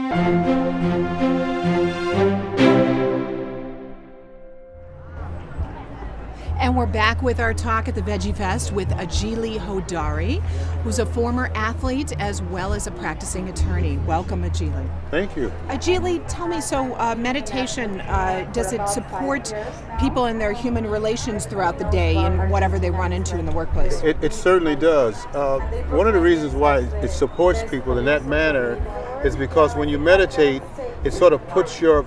And we're back with our talk at the Veggie Fest with Ajili Hodari, who's a former athlete as well as a practicing attorney. Welcome, Ajili. Thank you. Ajili, tell me, so meditation, does it support people in their human relations throughout the day and whatever they run into in the workplace? It certainly does. One of the reasons why it supports people in that manner is because when you meditate, it sort of puts your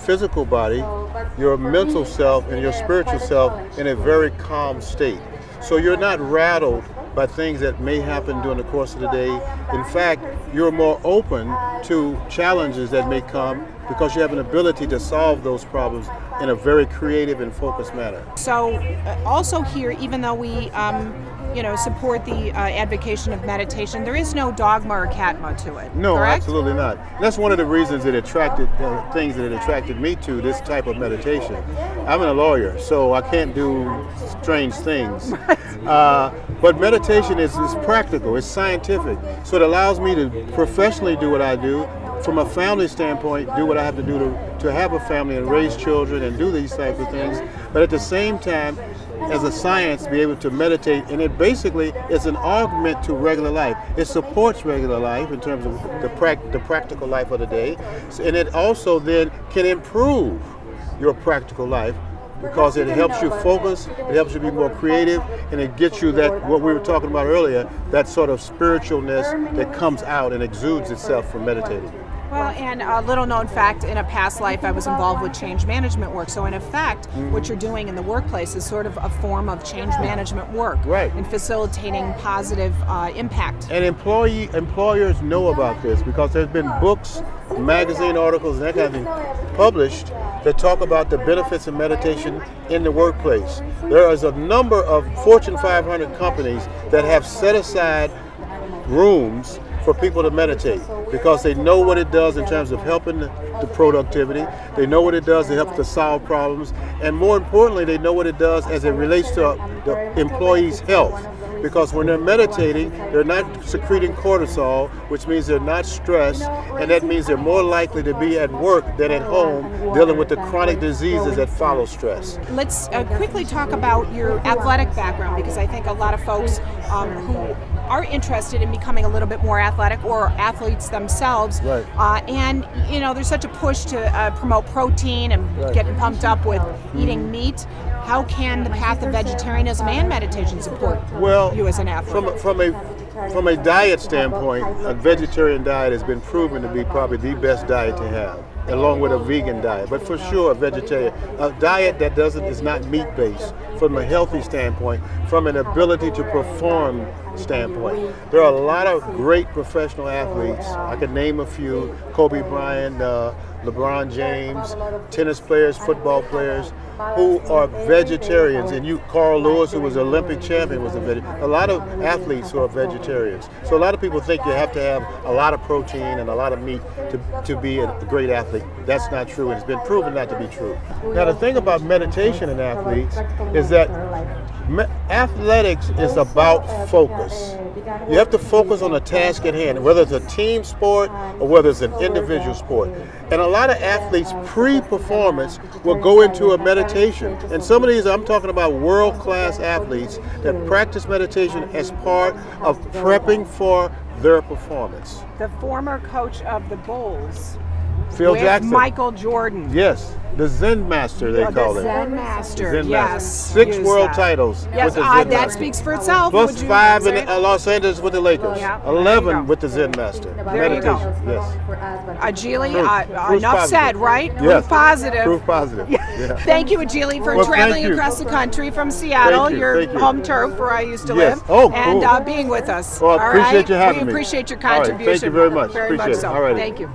physical body, your mental self, and your spiritual self in a very calm state. So you're not rattled by things that may happen during the course of the day. In fact, you're more open to challenges that may come because you have an ability to solve those problems in a very creative and focused manner. So also here, even though we support the advocation of meditation, there is no dogma or catma to it. No, correct? Absolutely not. That's one of the reasons that things that attracted me to this type of meditation. I'm a lawyer, so I can't do strange things. But meditation is practical, it's scientific. So it allows me to professionally do what I do, from a family standpoint, do what I have to do to have a family and raise children and do these types of things. But at the same time, as a science, be able to meditate, and it basically is an augment to regular life. It supports regular life in terms of the practical life of the day, and it also then can improve your practical life because it helps you focus, it helps you be more creative, and it gets you that, what we were talking about earlier, that sort of spiritualness that comes out and exudes itself from meditating. Well, and a little known fact, in a past life I was involved with change management work. So in effect, what you're doing in the workplace is sort of a form of change management work. Right. And facilitating positive impact. And employers know about this because there's been books, magazine articles, and that kind of thing published that talk about the benefits of meditation in the workplace. There is a number of Fortune 500 companies that have set aside rooms for people to meditate because they know what it does in terms of helping the productivity. They know what it does to help to solve problems, and more importantly, they know what it does as it relates to the employee's health. Because when they're meditating, they're not secreting cortisol, which means they're not stressed, and that means they're more likely to be at work than at home dealing with the chronic diseases that follow stress. Let's quickly talk about your athletic background, because I think a lot of folks who are interested in becoming a little bit more athletic or athletes themselves, right. And there's such a push to promote protein and right. getting pumped up with eating meat. How can the path of vegetarianism and meditation support you as an athlete? From a diet standpoint, a vegetarian diet has been proven to be probably the best diet to have, along with a vegan diet. But for sure, a diet that is not meat-based, from a healthy standpoint, from an ability to perform standpoint. There are a lot of great professional athletes. I could name a few: Kobe Bryant, LeBron James, tennis players, football players, who are vegetarians, and Carl Lewis, who was an Olympic champion, was a vegetarian. A lot of athletes who are vegetarians. So a lot of people think you have to have a lot of protein and a lot of meat to be a great athlete. That's not true, and it's been proven not to be true. Now, the thing about meditation in athletes is that athletics is about focus. You have to focus on the task at hand, whether it's a team sport or whether it's an individual sport. And a lot of athletes pre-performance will go into a meditation. And some of these, I'm talking about world-class athletes that practice meditation as part of prepping for their performance. The former coach of the Bulls, Phil Jackson. Michael Jordan. Yes, the Zen Master, they call the it. Zen Master, Zen yes. Master. 6 world titles yes, with the Zen that Master. speaks for itself. Plus 5 in Los Angeles with the Lakers. Yeah, 11 with the Zen Master. There you go. Yes. Ajili, Proof enough positive. Said, right? Yes. Proof positive. Proof positive. Yeah. Thank you, Ajili, for traveling across the country from Seattle, your home turf where I used to live, oh, cool. and being with us. Well, I appreciate you having me. We appreciate your All right. contribution. Thank you very much. Very appreciate much it. so. All right. Thank you.